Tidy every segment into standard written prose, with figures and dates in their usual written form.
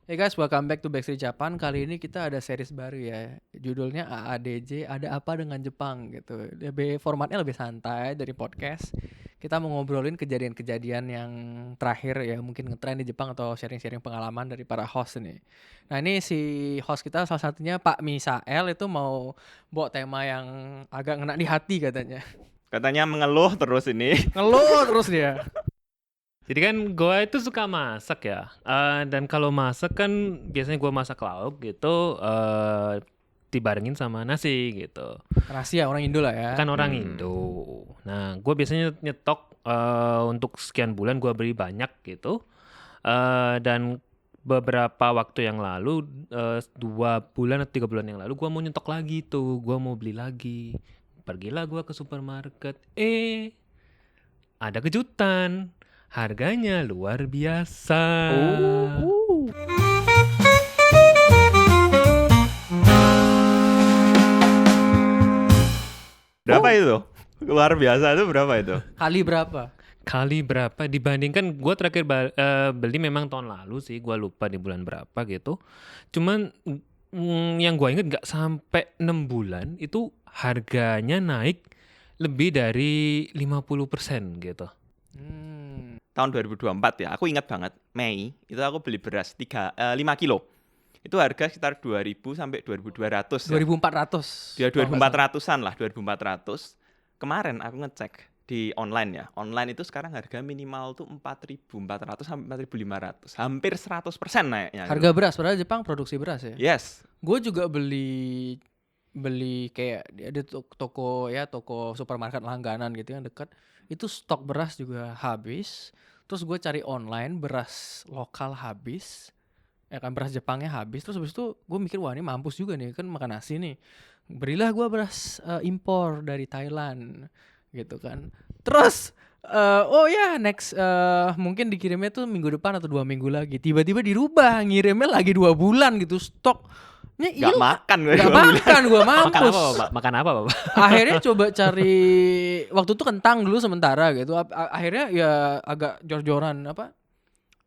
Hey guys, welcome back to Backstreet Japan. Kali ini kita ada series baru ya. Judulnya AADJ, ada apa dengan Jepang gitu. Formatnya lebih santai dari podcast. Kita mau ngobrolin kejadian-kejadian yang terakhir ya, mungkin ngetren di Jepang atau sharing-sharing pengalaman dari para host ini. Nah, ini si host kita salah satunya Pak Misael itu mau bawa tema yang agak ngena di hati katanya. Katanya mengeluh terus ini. Ngeluh terus dia. Jadi kan gue itu suka masak ya, dan kalau masak kan biasanya gue masak lauk gitu, dibarengin sama nasi gitu. Rahasia orang Indo lah ya. Kan orang Indo. Nah, gue biasanya nyetok untuk sekian bulan gue beli banyak gitu, dan beberapa waktu yang lalu, 2 bulan atau 3 bulan yang lalu gue mau nyetok lagi tuh, gue mau beli lagi. Pergilah gue ke supermarket, ada kejutan. Harganya luar biasa. Berapa itu? Luar biasa itu berapa itu? Kali berapa? Kali berapa dibandingkan gue terakhir beli memang tahun lalu sih, gue lupa di bulan berapa gitu. Cuman yang gue inget gak sampai 6 bulan itu harganya naik lebih dari 50% gitu. Tahun 2024 ya, aku ingat banget, Mei, itu aku beli beras 5 kilo. Itu harga sekitar 2.000 sampai 2.200 ya. 2.400. Ya 2.400-an lah, 2.400. Kemarin aku ngecek di online ya. Online itu sekarang harga minimal tuh 4.400 sampai 4.500. Hampir 100% naiknya. Harga beras, padahal Jepang produksi beras ya. Yes. Gue juga beli kayak ada toko supermarket langganan gitu yang dekat. Itu stok beras juga habis. Terus gue cari online beras lokal habis. Ya kan beras Jepangnya habis. Terus habis itu gue mikir wah ini mampus juga nih kan makan nasi nih. Berilah gue beras impor dari Thailand gitu kan. Terus next mungkin dikirimnya tuh minggu depan atau 2 minggu lagi. Tiba-tiba dirubah ngirimnya lagi 2 bulan gitu stoknya Gak makan gue. Gak makan gue mampus. Makan apa Bapak? Akhirnya coba cari waktu itu kentang dulu sementara gitu. Akhirnya ya agak jor-joran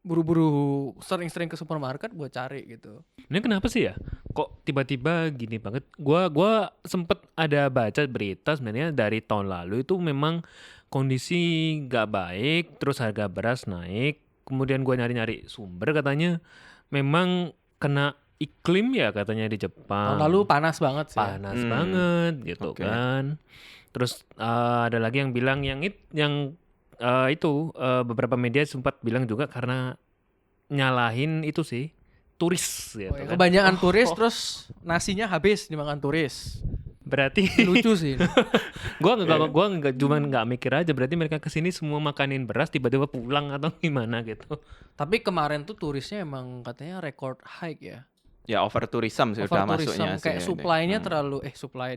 buru-buru sering-sering ke supermarket buat cari gitu. Ini kenapa sih ya? Kok tiba-tiba gini banget? Gua sempet ada baca berita sebenarnya dari tahun lalu itu memang kondisi gak baik, terus harga beras naik. Kemudian gua nyari-nyari sumber katanya memang kena iklim ya katanya di Jepang. Tahun lalu panas banget sih. Panas banget gitu kan. Terus ada lagi yang bilang beberapa media sempat bilang juga karena nyalahin itu sih turis gitu kan. Kebanyakan turis terus nasinya habis dimakan turis. Berarti lucu sih. Gua nggak mikir aja berarti mereka kesini semua makanin beras tiba-tiba pulang atau gimana gitu. Tapi kemarin tuh turisnya emang katanya record high ya. Ya over tourism sih udah masuknya sih. Kayak supply-nya terlalu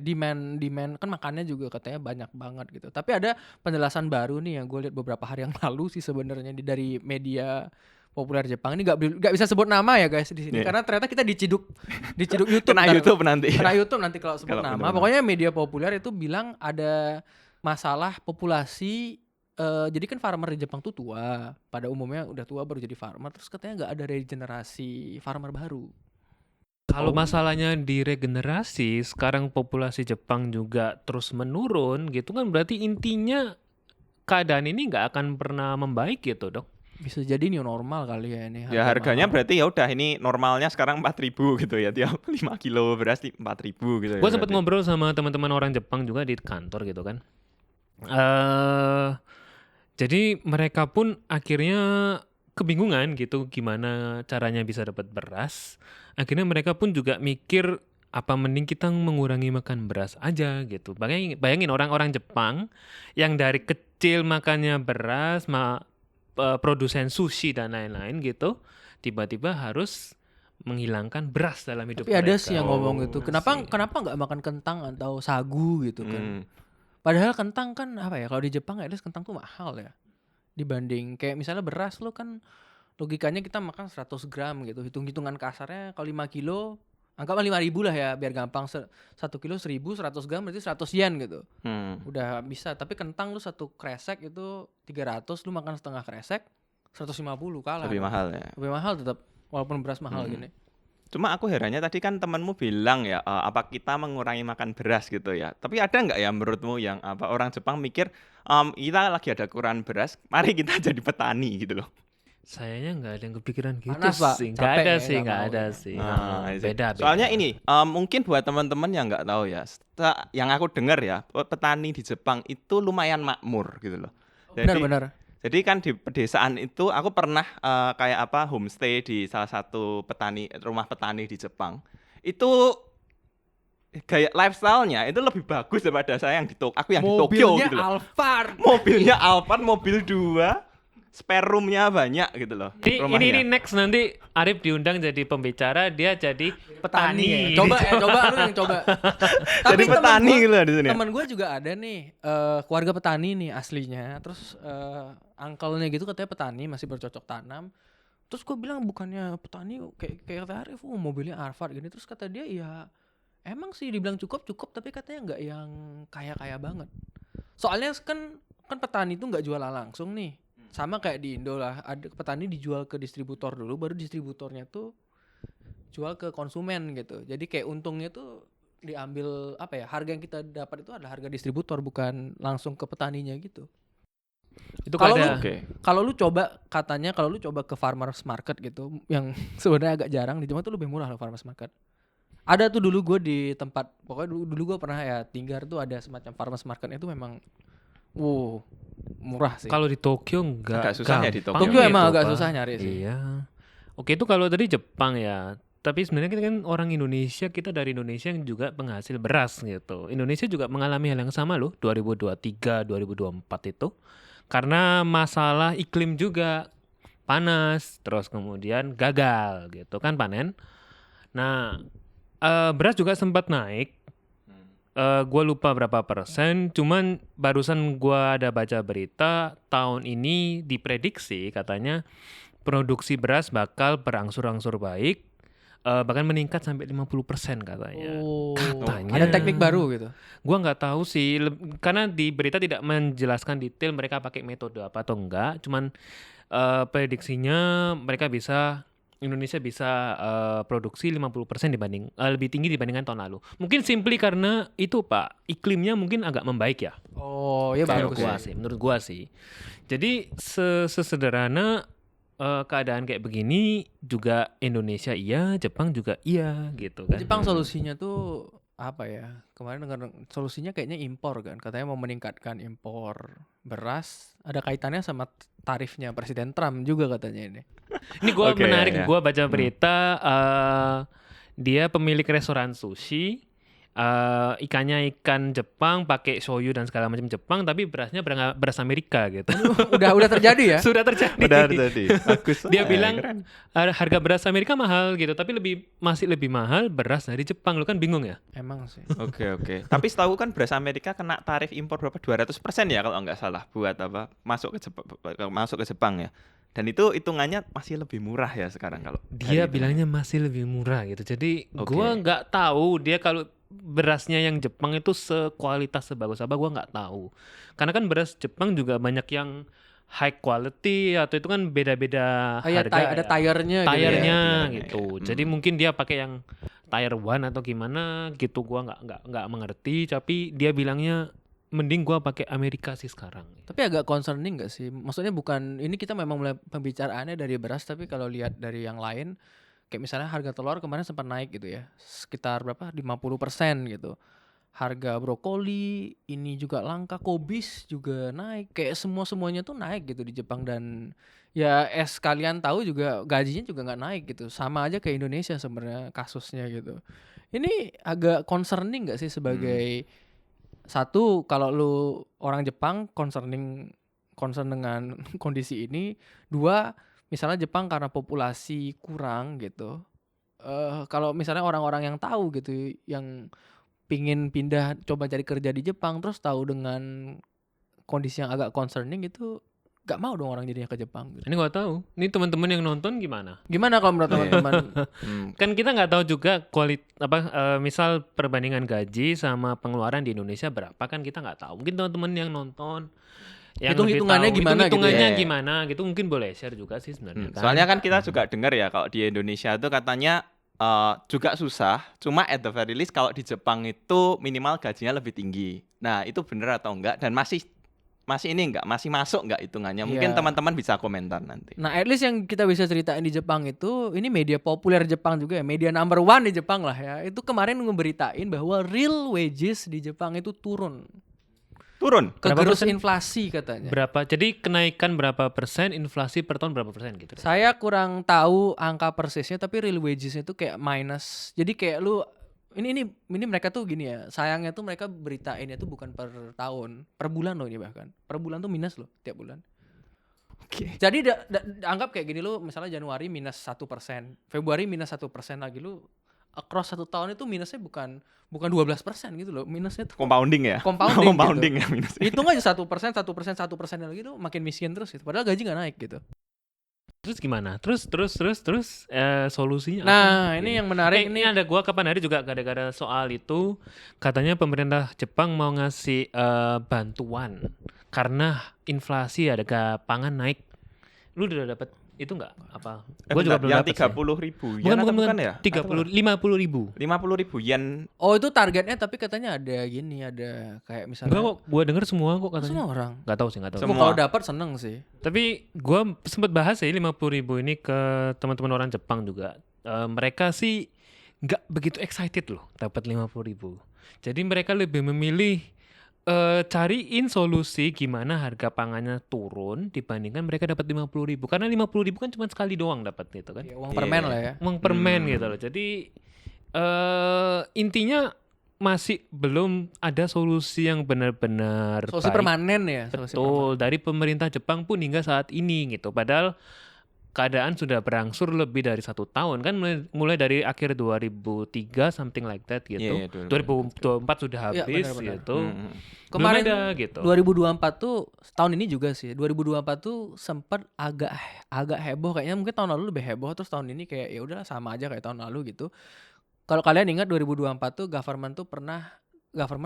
demand kan makannya juga katanya banyak banget gitu. Tapi ada penjelasan baru nih yang gue lihat beberapa hari yang lalu sih sebenarnya dari media populer Jepang. Ini gak bisa sebut nama ya guys di sini karena ternyata kita diciduk YouTube. Kena YouTube nanti. Kena YouTube nanti kalau sebut nama. Bener-bener. Pokoknya media populer itu bilang ada masalah populasi. Jadi kan farmer di Jepang tuh tua. Pada umumnya udah tua baru jadi farmer. Terus katanya gak ada regenerasi farmer baru. Kalau masalahnya di regenerasi, sekarang populasi Jepang juga terus menurun gitu kan berarti intinya keadaan ini nggak akan pernah membaik gitu dok? Bisa jadi new normal kali ya ini. Ya harganya mahal. Berarti ya udah ini normalnya sekarang 4.000 gitu ya, tiap 5 kilo beras 4.000 gitu. Gue sempat ngobrol sama teman-teman orang Jepang juga di kantor gitu kan. Jadi mereka pun akhirnya kebingungan gitu gimana caranya bisa dapat beras. Akhirnya mereka pun juga mikir apa mending kita mengurangi makan beras aja gitu. Bayangin orang-orang Jepang yang dari kecil makannya beras, produsen sushi dan lain-lain gitu, tiba-tiba harus menghilangkan beras dalam hidup mereka. Tapi ada sih yang ngomong gitu. Kenapa nggak makan kentang atau sagu gitu kan? Padahal kentang kan kalau di Jepang kentang tuh mahal ya. Dibanding kayak misalnya beras lo kan logikanya kita makan 100 gram gitu. Hitung-hitungan kasarnya kalau 5 kilo anggaplah 5.000 lah ya biar gampang. 1 kilo 1.000, 100 gram berarti 100 yen gitu. Udah bisa. Tapi kentang lu 1 kresek itu 300, lu makan setengah kresek 150 kalah. Lebih mahal ya. Lebih mahal tetap. walaupun beras mahal Hmm. gini. Cuma aku herannya tadi kan temanmu bilang ya, apa kita mengurangi makan beras gitu ya. Tapi ada nggak ya menurutmu yang orang Jepang mikir, kita lagi ada kekurangan beras, mari kita jadi petani gitu loh. Sayangnya nggak ada yang kepikiran gitu Panas, Pak. sih. Capek ya, Nggak nggak ada mau ya. sih. Nah, itu. Beda. Soalnya ini mungkin buat teman-teman yang nggak tahu ya, yang aku dengar ya, petani di Jepang itu lumayan makmur gitu loh. Benar-benar. Jadi kan di pedesaan itu aku pernah kayak homestay di salah satu rumah petani di Jepang. Itu gaya lifestyle-nya itu lebih bagus daripada saya yang di Tokyo. Aku yang di Tokyo Mobilnya gitu loh. Alphard. Mobilnya Alphard, mobil 2, spare room-nya banyak gitu loh. Ini rumahnya. next nanti Arif diundang jadi pembicara, dia jadi Petani. petani. Coba lu yang coba. Jadi temen petani gua- gitu loh di sini. Temen gue juga ada nih keluarga petani nih aslinya. Terus uncle-nya gitu katanya petani, masih bercocok tanam. Terus gue bilang bukannya petani kayak kata Arif, mobilnya Alphard gini. Terus kata dia ya emang sih dibilang cukup tapi katanya nggak yang kaya banget. Soalnya kan petani itu nggak jualan langsung nih. Sama kayak di Indo lah, ada petani dijual ke distributor dulu, baru distributornya tuh jual ke konsumen gitu. Jadi kayak untungnya tuh diambil harga yang kita dapat itu adalah harga distributor, bukan langsung ke petaninya gitu. Itu Kalau ada. Oke. Kalau lu coba ke farmers market gitu, yang sebenarnya agak jarang di Jepang tuh lebih murah loh farmers market. Ada tuh dulu gue di tempat, pokoknya dulu gue pernah ya tinggal tuh ada semacam farmers market itu memang, murah sih. Kalau di Tokyo nggak Agak susah ya di gampang Tokyo. Tokyo gitu, emang agak Pak. susah nyari sih. Iya. Oke, itu kalau tadi Jepang ya. Tapi sebenarnya kita kan orang Indonesia, kita dari Indonesia yang juga penghasil beras gitu. Indonesia juga mengalami hal yang sama loh 2023, 2024 itu. Karena masalah iklim juga panas, terus kemudian gagal gitu kan panen. Nah, beras juga sempat naik. Gue lupa berapa persen, cuman barusan gue ada baca berita tahun ini diprediksi katanya produksi beras bakal berangsur-angsur baik, bahkan meningkat sampai 50% katanya. Katanya. Ada teknik baru gitu. Gua nggak tahu sih, karena di berita tidak menjelaskan detail mereka pakai metode apa atau enggak. Cuman prediksinya Indonesia bisa produksi 50% lebih tinggi dibandingkan tahun lalu. Mungkin simply karena itu Pak, iklimnya mungkin agak membaik ya. Oh, ya Menurut bagus. menurut gua sih. Jadi sesederhana keadaan kayak begini juga Indonesia iya, Jepang juga iya gitu kan. Jepang solusinya tuh apa ya? Kemarin dengar solusinya kayaknya impor kan. Katanya mau meningkatkan impor beras. Ada kaitannya sama tarifnya Presiden Trump juga katanya ini. Ini gue Oke, menarik, ya. gue baca berita dia pemilik restoran sushi, ikannya ikan Jepang pakai shoyu dan segala macam Jepang, tapi berasnya beras Amerika gitu. udah terjadi ya? Sudah terjadi. Udah tadi. Bagus. Dia bilang keren. harga beras Amerika mahal gitu, tapi masih lebih mahal beras dari Jepang. Lu kan bingung ya? Emang sih. Oke. Tapi setahu kan beras Amerika kena tarif impor berapa? 200% ya kalau nggak salah buat masuk ke Jepang ya. Dan itu hitungannya masih lebih murah ya sekarang kalau Dia dari bilangnya masih lebih murah gitu. Jadi Oke. gua nggak tahu dia kalau berasnya yang Jepang itu sekualitas sebagus apa, gua nggak tahu. Karena kan beras Jepang juga banyak yang high quality atau itu kan beda-beda harga. Ada tire-nya gitu. Tire-nya tire-nya, gitu. ya. Jadi mungkin dia pakai yang tire one atau gimana gitu, gua nggak mengerti. Tapi dia bilangnya mending gua pakai Amerika sih sekarang. Tapi agak concerning gak sih? Maksudnya bukan, ini kita memang mulai pembicaraannya dari beras, tapi kalau lihat dari yang lain, kayak misalnya harga telur kemarin sempat naik gitu ya, sekitar berapa? 50% gitu. Harga brokoli ini juga langka, kobis juga naik, kayak semuanya tuh naik gitu di Jepang. Dan ya kalian tahu juga gajinya juga nggak naik gitu, sama aja kayak Indonesia sebenarnya kasusnya gitu. Ini agak concerning gak sih sebagai satu, kalau lu orang Jepang concern dengan kondisi ini. Dua, misalnya Jepang karena populasi kurang gitu. Kalau misalnya orang-orang yang tahu gitu, yang pingin pindah coba cari kerja di Jepang, terus tahu dengan kondisi yang agak concerning gitu, gak mau dong orang jadinya ke Jepang gitu. Ini gua tahu. Ini teman-teman yang nonton gimana? Gimana kalau menurut teman-teman? Kan kita nggak tahu juga misal perbandingan gaji sama pengeluaran di Indonesia berapa, kan kita nggak tahu. Mungkin teman-teman yang nonton yang Hitung-hitungannya lebih tahu, gimana gitu hitung-hitungannya ya. gimana gitu mungkin boleh share juga sih sebenarnya kan. Soalnya kan kita juga dengar ya kalau di Indonesia itu katanya juga susah. Cuma at the very least kalau di Jepang itu minimal gajinya lebih tinggi. Nah itu bener atau enggak? Dan masih ini enggak? Masih masuk enggak hitungannya? Mungkin Iya. teman-teman bisa komentar nanti. Nah, at least yang kita bisa ceritain di Jepang itu, ini media populer Jepang juga ya, media number one di Jepang lah ya. Itu kemarin ngeberitain bahwa real wages di Jepang itu turun. Turun. Berapa Kegerus persen? inflasi katanya. Berapa? Jadi kenaikan berapa persen, inflasi per tahun berapa persen gitu. Saya kurang tahu angka persisnya, tapi real wages itu kayak minus. Jadi kayak lu ini mereka tuh gini ya. Sayangnya tuh mereka beritainnya tuh bukan per tahun, per bulan loh ini bahkan. Per bulan tuh minus loh tiap bulan. Oke. Jadi anggap kayak gini, lu misalnya Januari minus 1%, Februari minus 1% lagi, lu across 1 tahun itu minusnya bukan 12% gitu loh, minusnya tuh Compounding ya. compounding, Compounding gitu. ya minus. Hitung aja 1% lagi tuh makin miskin terus gitu. Padahal gaji nggak naik gitu. Terus gimana? Terus solusinya apa? Nah, ini yang menarik ini ada gua kapan hari juga gara-gara soal itu katanya pemerintah Jepang mau ngasih bantuan karena inflasi harga pangan naik. Lu udah dapat itu nggak apa? Gua juga belum yang dapat. 30.000 yen atau bukan ya? 50.000. 50.000 yen. Oh, itu targetnya, tapi katanya ada gini, ada kayak misalnya Enggak kok, gua denger semua kok katanya. semua orang. Nggak tahu sih. Semua. Kalau dapat seneng sih. Tapi gua sempat bahas ya 50.000 ini ke teman-teman orang Jepang juga. Mereka sih nggak begitu excited loh dapat 50.000. Jadi mereka lebih memilih cariin solusi gimana harga pangannya turun dibandingkan mereka dapat 50.000. Karena 50.000 kan cuma sekali doang dapat gitu kan. Ya, uang permen lah ya. Uang permen gitu loh. Jadi intinya masih belum ada solusi yang benar-benar Solusi baik. permanen ya, solusi Betul, dari pemerintah Jepang pun hingga saat ini gitu. Padahal keadaan sudah berangsur lebih dari 1 tahun kan, mulai dari akhir 2003 something like that gitu. Iya, 2024 sudah Iya, habis benar-benar. gitu. Kemarin Belum ada gitu. 2024 tuh tahun ini juga sih. 2024 tuh sempat agak heboh kayaknya, mungkin tahun lalu lebih heboh, terus tahun ini kayak ya udahlah sama aja kayak tahun lalu gitu. Kalau kalian ingat 2024 tuh government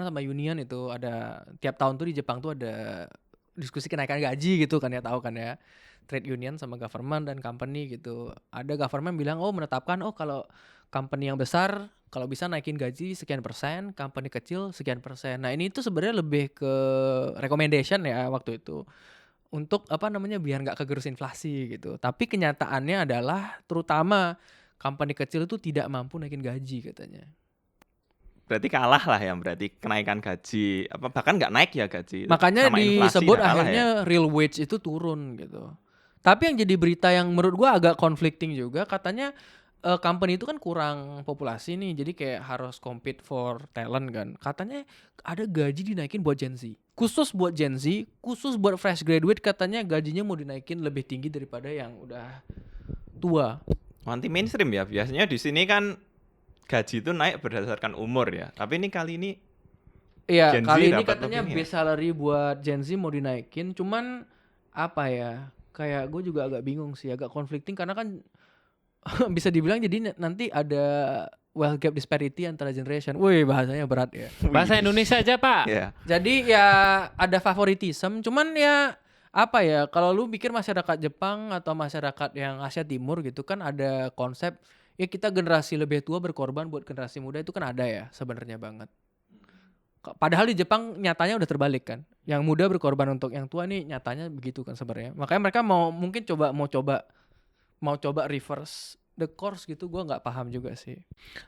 sama union itu ada tiap tahun tuh di Jepang tuh ada diskusi kenaikan gaji gitu kan ya, tahu kan ya. Trade union sama government dan company gitu. Ada government bilang menetapkan kalau company yang besar kalau bisa naikin gaji sekian persen, company kecil sekian persen. Nah, ini tuh sebenarnya lebih ke recommendation ya waktu itu. Untuk biar nggak kegerus inflasi gitu. Tapi kenyataannya adalah terutama company kecil itu tidak mampu naikin gaji katanya. Berarti kalah lah ya, berarti kenaikan gaji bahkan nggak naik ya gaji. Makanya Sama inflasi disebut udah kalah akhirnya real wage itu turun gitu. Tapi yang jadi berita yang menurut gua agak conflicting juga, katanya company itu kan kurang populasi nih, jadi kayak harus compete for talent kan. Katanya ada gaji dinaikin buat Gen Z. Khusus buat Gen Z, khusus buat fresh graduate, katanya gajinya mau dinaikin lebih tinggi daripada yang udah tua. Anti mainstream ya. Biasanya di sini kan gaji itu naik berdasarkan umur ya. Tapi ini kali ini Iya, Gen Z kali ini dapat katanya lebih ya? base salary buat Gen Z mau dinaikin, cuman apa ya? Kayak gue juga agak bingung sih, agak conflicting karena kan bisa dibilang jadi nanti ada wealth gap disparity antara generation. Wih, bahasanya berat ya. Bahasa Indonesia aja, Pak. ya. Jadi ya ada favoritism, cuman ya apa ya, kalau lu pikir masyarakat Jepang atau masyarakat yang Asia Timur gitu kan ada konsep ya kita generasi lebih tua berkorban buat generasi muda, itu kan ada ya sebenarnya banget. Padahal di Jepang nyatanya udah terbalik kan. Yang muda berkorban untuk yang tua nih, nyatanya begitu kan sebenarnya. Makanya mereka mau coba reverse the course gitu, gua nggak paham juga sih.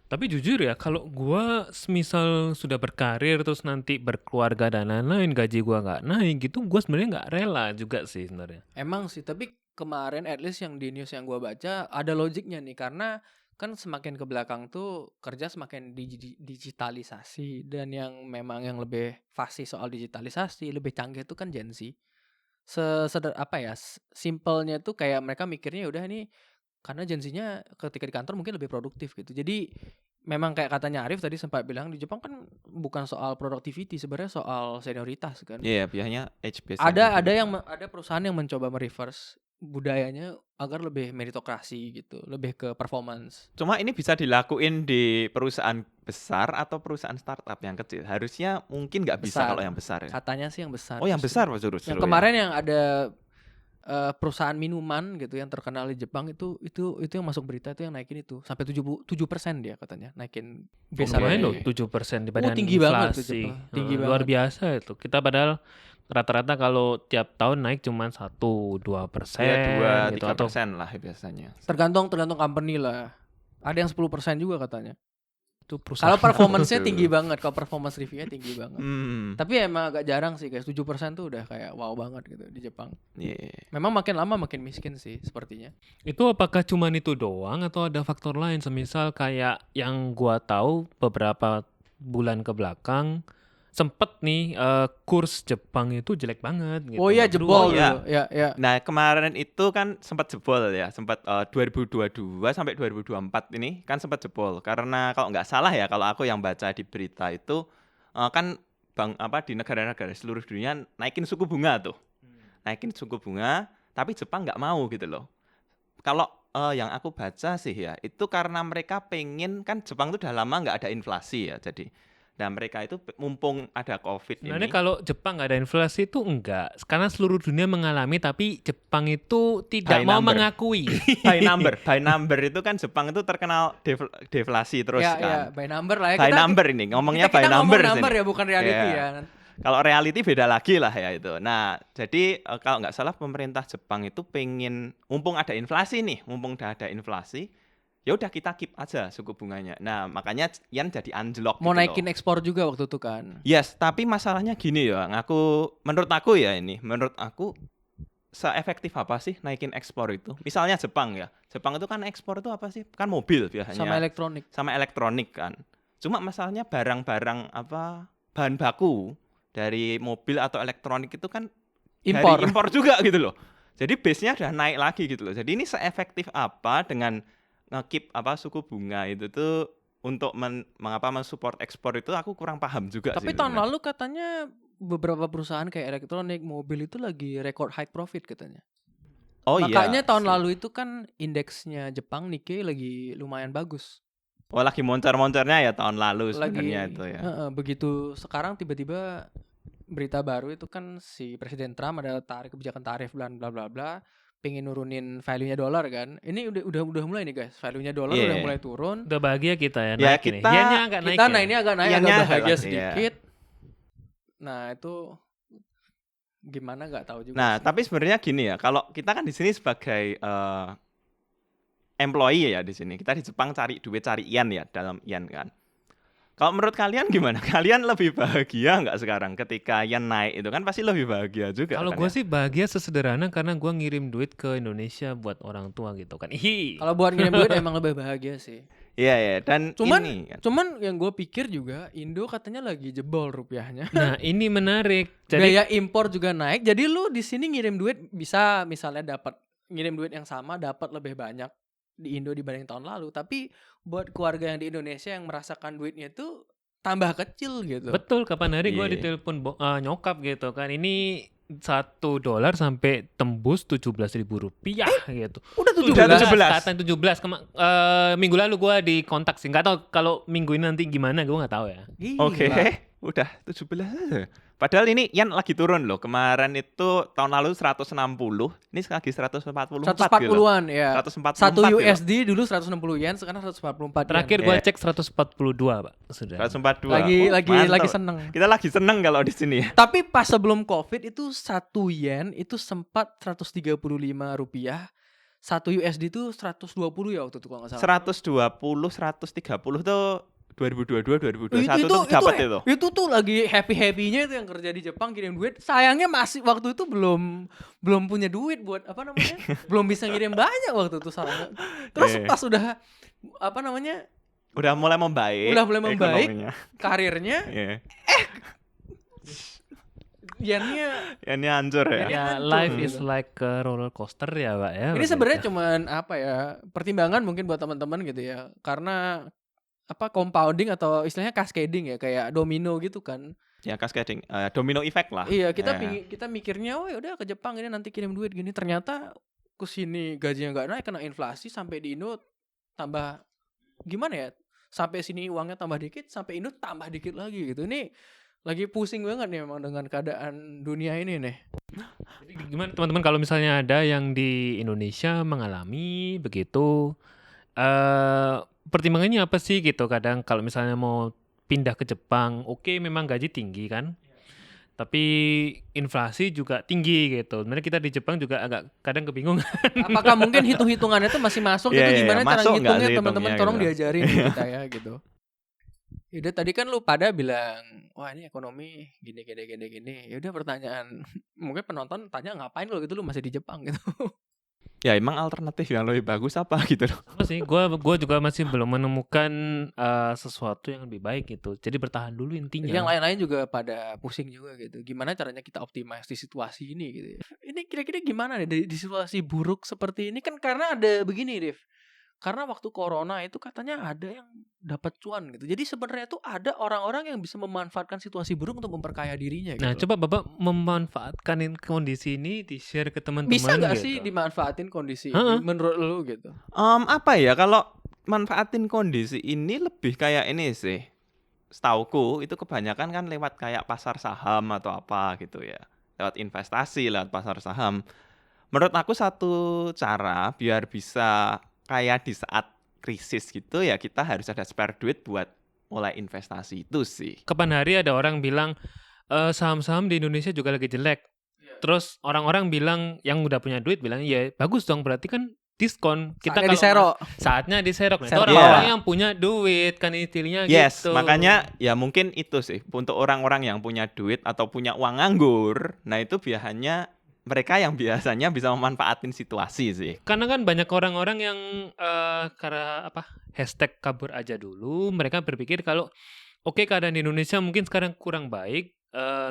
Tapi jujur ya, kalau gua semisal sudah berkarir terus nanti berkeluarga dan lain-lain, gaji gua nggak naik gitu, gua sebenarnya nggak rela juga sih sebenarnya. Emang sih, tapi kemarin at least yang di news yang gua baca ada logiknya nih, karena kan semakin ke belakang tuh kerja semakin digitalisasi, dan yang memang yang lebih fasih soal digitalisasi, lebih canggih itu kan Gen Z. Simpelnya tuh kayak mereka mikirnya udah nih, karena Gen Z-nya ketika di kantor mungkin lebih produktif gitu. Jadi memang kayak katanya Arif tadi sempat bilang, di Jepang kan bukan soal productivity, sebenarnya soal senioritas kan. Iya, biasanya age based. Ada perusahaan yang mencoba mereverse budayanya agar lebih meritokrasi gitu, lebih ke performance. Cuma ini bisa dilakuin di perusahaan besar atau perusahaan startup yang kecil? Harusnya mungkin nggak bisa Besar. kalau yang besar ya. Katanya sih yang besar. Oh yang justru. besar Pak justru Yang ya. kemarin yang ada perusahaan minuman gitu yang terkenal di Jepang itu yang masuk berita itu yang naikin itu sampai 7% dia katanya naikin base Lumayan loh salary. 7% dibanding tinggi banget tuh inflasi. Jepang. Tinggi Luar banget. biasa itu. Kita padahal rata-rata kalau tiap tahun naik cuma 1-2% Ya 2-3% gitu atau lah biasanya. Tergantung company lah. Ada yang 10% juga katanya. itu perusahaan. Kalau performance-nya Aduh. tinggi banget, kalau performance review-nya tinggi banget. Hmm. Tapi emang agak jarang sih guys, 7% tuh udah kayak wow banget gitu di Jepang. Iya. Memang makin lama makin miskin sih sepertinya. Itu apakah cuman itu doang atau ada faktor lain? Semisal kayak yang gua tahu beberapa bulan ke belakang sempet nih kurs Jepang itu jelek banget gitu. Oh iya jebol iya. dulu. Ya. Nah kemarin itu kan sempat jebol ya, sempat 2022 sampai 2024 ini kan sempat jebol karena kalau nggak salah ya kalau aku yang baca di berita itu kan di negara-negara seluruh dunia naikin suku bunga tuh, naikin suku bunga, tapi Jepang nggak mau gitu loh. Kalau yang aku baca sih ya itu karena mereka pengen kan Jepang itu udah lama nggak ada inflasi ya jadi. Dan mereka itu mumpung ada COVID Sebenarnya ini. kalau Jepang nggak ada inflasi itu enggak, karena seluruh dunia mengalami, tapi Jepang itu tidak By mau number. mengakui. By number itu kan Jepang itu terkenal deflasi terus Ya, kan. by number lah ya. By number ini ngomongnya kita by number ngomong number sini. ya bukan reality Iya. ya. Kalau reality beda lagi lah ya itu. Nah, jadi kalau nggak salah pemerintah Jepang itu pengen mumpung ada inflasi nih, mumpung udah ada inflasi, ya udah kita keep aja suku bunganya. Nah, makanya yen jadi anjlok Mau gitu naikin loh. ekspor juga waktu itu kan. Yes, tapi masalahnya gini ya, menurut aku seefektif apa sih naikin ekspor itu? Misalnya Jepang ya. Jepang itu kan ekspor itu apa sih? Kan mobil biasanya. Sama elektronik. Kan. Cuma masalahnya barang-barang bahan baku dari mobil atau elektronik itu kan Impor. dari impor juga gitu loh. Jadi base-nya udah naik lagi gitu loh. Jadi ini seefektif apa dengan nge-keep suku bunga itu tuh untuk mensupport ekspor itu aku kurang paham juga Tapi sih. tahun sebenarnya. lalu katanya beberapa perusahaan kayak elektronik, mobil itu lagi record high profit katanya. Oh Makanya iya. tahun sih. lalu itu kan indeksnya Jepang Nikkei lagi lumayan bagus. Oh lagi moncer-moncernya ya tahun lalu Lagi sebenarnya itu ya. begitu sekarang tiba-tiba berita baru itu kan si Presiden Trump ada kebijakan tarif bla bla bla pengen nurunin value-nya dolar kan. Ini udah mulai nih guys. Value-nya dolar Iya. udah mulai turun. Udah bahagia kita ya, Ya, naik ini. kita- Yennya agak naik Kita ya. nah ini agak naik Iennya agak agak bahagia naik, sedikit. Nah, itu gimana nggak tahu juga. Nah, sih. tapi sebenarnya gini ya, kalau kita kan di sini sebagai employee ya di sini. Kita di Jepang cari duit, cari yen ya, dalam yen kan. Kalau menurut kalian gimana? Kalian lebih bahagia nggak sekarang ketika yen naik itu kan pasti lebih bahagia juga Kalau kan gue ya? sih bahagia sesederhana karena gue ngirim duit ke Indonesia buat orang tua gitu kan. Ih. Kalau buat ngirim duit emang lebih bahagia sih. Iya ya, dan Cuman- ini kan. Cuman yang gue pikir juga Indo katanya lagi jebol rupiahnya. Nah ini menarik. Jadi Biaya impor juga naik. Jadi lu di sini ngirim duit bisa misalnya dapat ngirim duit yang sama dapat lebih banyak di Indo dibanding tahun lalu. Tapi buat keluarga yang di Indonesia yang merasakan duitnya itu tambah kecil gitu. betul, kapan hari gue Iya. ditelepon nyokap gitu kan. Ini $1 sampai tembus Rp17.000 gitu. Udah Udah 17. Sekarang 17. Minggu lalu gue dikontak sih. Nggak tahu kalau minggu ini nanti gimana, gue nggak tahu ya. Gila. Oke, udah 17 aja. Padahal ini yen lagi turun loh. Kemarin itu tahun lalu 160, ini lagi 144 gitu. 140-an ya. 144 Satu gitu. USD dulu 160 yen, sekarang 144 Terakhir yen. gue Iya. cek 142 Pak. Sudah. 142. Lagi Mantap. seneng. Kita lagi seneng kalau di sini ya. Tapi pas sebelum Covid itu 1 yen itu sempat 135 rupiah. 1 USD itu 120 ya waktu itu kalau nggak salah. 120, 130 tuh 2022, 2021 tuh dapat itu. Itu tuh lagi happy-happynya itu yang kerja di Jepang kirim duit. Sayangnya masih waktu itu belum punya duit buat apa namanya? belum bisa ngirim banyak waktu itu salahnya. Terus Iya. pas udah apa namanya? Udah mulai membaik. Udah mulai membaik. ekonominya. Karirnya Iya. yennya Ya, ini hancur ya. Ini Ya, hancur life gitu. is like a roller coaster ya Pak ya. ini begitu. sebenarnya cuman apa ya? Pertimbangan mungkin buat teman-teman gitu ya. Karena apa compounding atau istilahnya cascading ya kayak domino gitu kan. Ya cascading, domino effect lah. Iya, Ya. kita mikirnya oh ya udah ke Jepang ini nanti kirim duit gini ternyata ke sini gajinya nggak naik kena inflasi, sampai di Indo tambah gimana ya? Sampai sini uangnya tambah dikit, sampai Indo tambah dikit lagi gitu. Ini lagi pusing banget nih memang dengan keadaan dunia ini nih. Jadi gimana teman-teman kalau misalnya ada yang di Indonesia mengalami begitu, pertimbangannya apa sih gitu? Kadang kalau misalnya mau pindah ke Jepang, oke memang gaji tinggi kan, tapi inflasi juga tinggi gitu. Sebenarnya kita di Jepang juga agak kadang kebingungan. Apakah mungkin hitung-hitungannya itu masih masuk Iya, itu iya, gimana cara masuk nggak ngitungnya sih teman-teman hitungnya tolong gitu. diajarin ke kita ya gitu. Yaudah tadi kan lu pada bilang wah ini ekonomi gini gini gini gini. Yaudah pertanyaan mungkin penonton tanya ngapain kalau gitu lu masih di Jepang gitu. Ya emang alternatif yang lebih bagus apa gitu loh. Sama sih, gua juga masih belum menemukan sesuatu yang lebih baik gitu. Jadi bertahan dulu Yang intinya. lain-lain juga pada pusing juga gitu. Gimana caranya kita optimize di situasi ini gitu ya. Ini kira-kira gimana nih di situasi buruk seperti ini kan karena ada begini Rif. Karena waktu corona itu katanya ada yang dapat cuan gitu. Jadi sebenarnya tuh ada orang-orang yang bisa memanfaatkan situasi buruk untuk memperkaya dirinya gitu. Nah, loh. coba Bapak memanfaatkan kondisi ini di-share ke Bisa teman-teman nggak gitu. sih dimanfaatin kondisi Heeh. ini menurut lu gitu? Apa ya kalau manfaatin kondisi ini lebih kayak ini sih. Setauku itu kebanyakan kan lewat kayak pasar saham atau apa gitu ya. Lewat investasi, lewat pasar saham. Menurut aku satu cara biar bisa kayak di saat krisis gitu ya kita harus ada spare duit buat mulai investasi itu sih. Kapan hari ada orang bilang saham-saham di Indonesia juga lagi jelek. Terus orang-orang bilang yang udah punya duit bilang ya bagus dong berarti kan diskon. Kita Saatnya kalau diserok. saatnya diserok. Nah, itu Serok. orang-orang Iya. yang punya duit kan istilahnya Yes, gitu. makanya ya mungkin itu sih untuk orang-orang yang punya duit atau punya uang nganggur. Nah, itu biasanya mereka yang biasanya bisa memanfaatin situasi sih. Karena kan banyak orang-orang yang karena apa hashtag kabur aja dulu, mereka berpikir kalau oke keadaan di Indonesia mungkin sekarang kurang baik,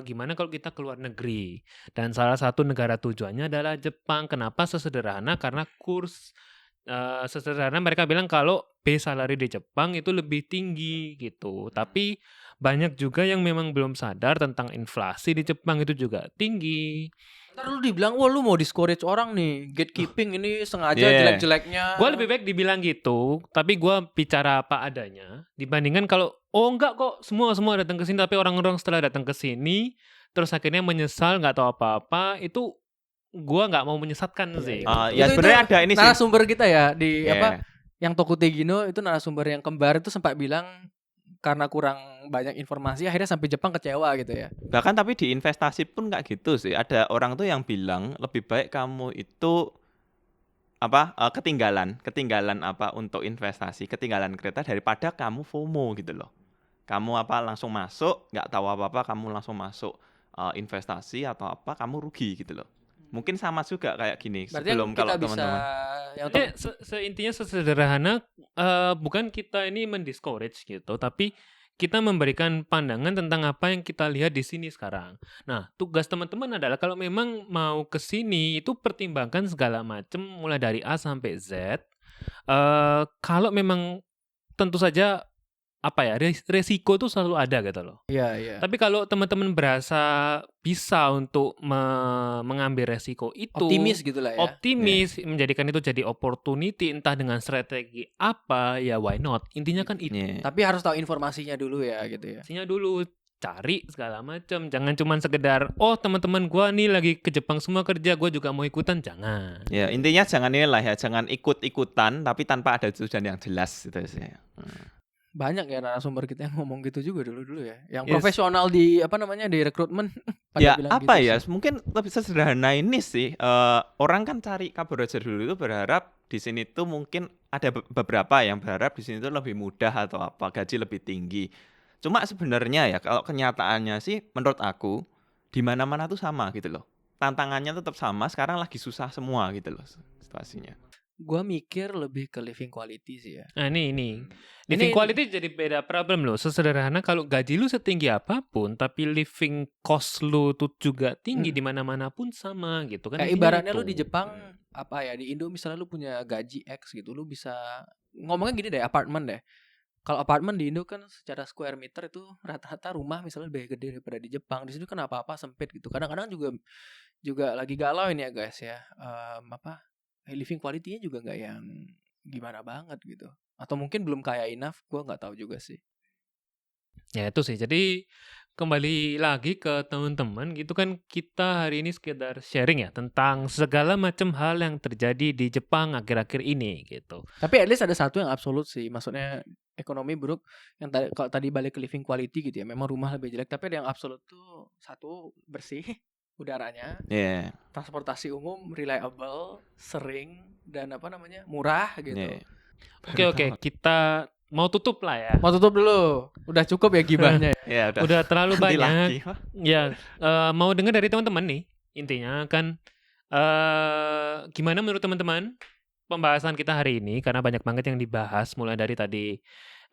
gimana kalau kita keluar negeri? Dan salah satu negara tujuannya adalah Jepang. Kenapa sesederhana? Karena kurs sesederhana mereka bilang kalau base salary di Jepang itu lebih tinggi gitu. Tapi banyak juga yang memang belum sadar tentang inflasi di Jepang itu juga tinggi. Ntar lu dibilang wah lu mau discourage orang nih, gatekeeping ini sengaja Yeah. jelek-jeleknya. Gue lebih baik dibilang gitu, tapi gue bicara apa adanya. Dibandingkan kalau enggak kok semua datang ke sini, tapi orang-orang setelah datang ke sini terus akhirnya menyesal nggak tahu apa-apa, itu gue nggak mau menyesatkan sih. Ya Itu sebenarnya ada ini sih. narasumber kita ya di Yeah. apa yang Toku Tegino itu narasumber yang kembar itu sempat bilang karena kurang banyak informasi akhirnya sampai Jepang kecewa gitu ya. Bahkan tapi di investasi pun nggak gitu sih. Ada orang tuh yang bilang lebih baik kamu itu ketinggalan apa untuk investasi, ketinggalan kereta daripada kamu FOMO gitu loh. Kamu langsung masuk, nggak tahu apa-apa, kamu langsung masuk investasi atau apa, kamu rugi gitu loh. Mungkin sama juga kayak gini. Berarti Sebelum yang kita kalau bisa teman-teman. yang Jadi seintinya sesederhana, bukan kita ini mendiscourage gitu, tapi kita memberikan pandangan tentang apa yang kita lihat di sini sekarang. Nah, tugas teman-teman adalah kalau memang mau ke sini itu pertimbangkan segala macam mulai dari A sampai Z. Kalau memang tentu saja apa ya resiko itu selalu ada gitu loh. iya. Tapi kalau teman-teman berasa bisa untuk mengambil resiko itu, Optimis gitu lah ya. optimis, menjadikan itu jadi opportunity entah dengan strategi apa, ya why not? Intinya kan itu. Yeah. Tapi harus tahu informasinya dulu ya gitu ya. Pastinya dulu cari segala macam, jangan cuma sekedar teman-teman gua nih lagi ke Jepang semua kerja, gua juga mau ikutan, jangan. Ya, intinya jangan inilah ya, jangan ikut-ikutan tapi tanpa ada tujuan yang jelas gitu sih. Banyak ya narasumber kita yang ngomong gitu juga dulu ya. Yang Yes. profesional di di rekrutmen pada Ya bilang apa gitu ya, sih. mungkin lebih sederhana ini sih. Orang kan cari kabur aja dulu itu berharap di sini tuh mungkin ada beberapa yang berharap di sini tuh lebih mudah atau apa, gaji lebih tinggi. Cuma sebenarnya ya kalau kenyataannya sih menurut aku di mana-mana tuh sama gitu loh. Tantangannya tetap sama, sekarang lagi susah semua gitu loh situasinya. Gua mikir lebih ke living quality sih ya. Nah ini living quality jadi beda problem loh. Sesederhana kalau gaji lu setinggi apapun, tapi living cost lu tuh juga tinggi di mana-mana pun sama gitu kan. Kayak Intinya ibaratnya itu. lu di Jepang di Indo misalnya lu punya gaji X gitu, lu bisa ngomongnya gini deh, apartemen deh. Kalau apartemen di Indo kan secara square meter itu rata-rata rumah misalnya lebih gede daripada di Jepang. Di sini kan apa-apa sempit gitu. Kadang-kadang juga lagi galau ini ya guys ya. living quality-nya juga nggak yang gimana banget gitu. Atau mungkin belum kaya enough, gue nggak tahu juga sih. Ya itu sih. Jadi kembali lagi ke teman-teman gitu kan, kita hari ini sekedar sharing ya tentang segala macam hal yang terjadi di Jepang akhir-akhir ini gitu. Tapi at least ada satu yang absolut sih, maksudnya ekonomi buruk yang kalau tadi balik ke living quality gitu ya, memang rumah lebih jelek, tapi ada yang absolut tuh satu, bersih udaranya, Iya. transportasi umum reliable, sering, dan murah gitu. Iya. Oke, kita mau tutup lah ya. Mau tutup dulu, udah cukup ya gibahnya ya. Ya udah. Udah terlalu Nanti banyak. lagi. Ya, mau dengar dari teman-teman nih. Intinya kan gimana menurut teman-teman pembahasan kita hari ini, karena banyak banget yang dibahas, mulai dari tadi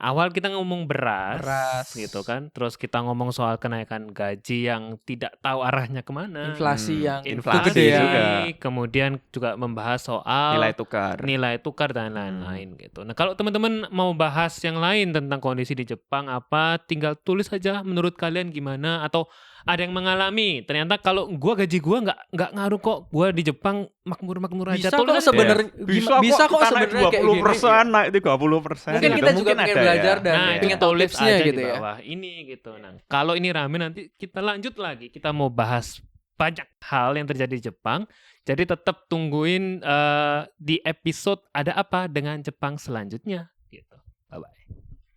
awal kita ngomong beras gitu kan, terus kita ngomong soal kenaikan gaji yang tidak tahu arahnya kemana, Inflasi yang inflasi kegedean. juga. kemudian juga membahas soal Nilai tukar. dan lain-lain gitu. Nah, kalau teman-teman mau bahas yang lain tentang kondisi di Jepang apa, tinggal tulis aja menurut kalian gimana, atau ada yang mengalami ternyata kalau gaji gua nggak ngaruh kok, gua di Jepang makmur aja. Bisa Tulis kok aja. sebenarnya, bisa kok sebenarnya kayak gini. 20%, naik 30%. Mungkin kita juga pengen belajar dan Nah, itu pengen tahu tulis tipsnya aja gitu di ya. bawah ini gitu. Nah, kalau ini rame nanti kita lanjut lagi. Kita mau bahas banyak hal yang terjadi di Jepang. Jadi tetap tungguin di episode ada apa dengan Jepang selanjutnya gitu. Bye bye.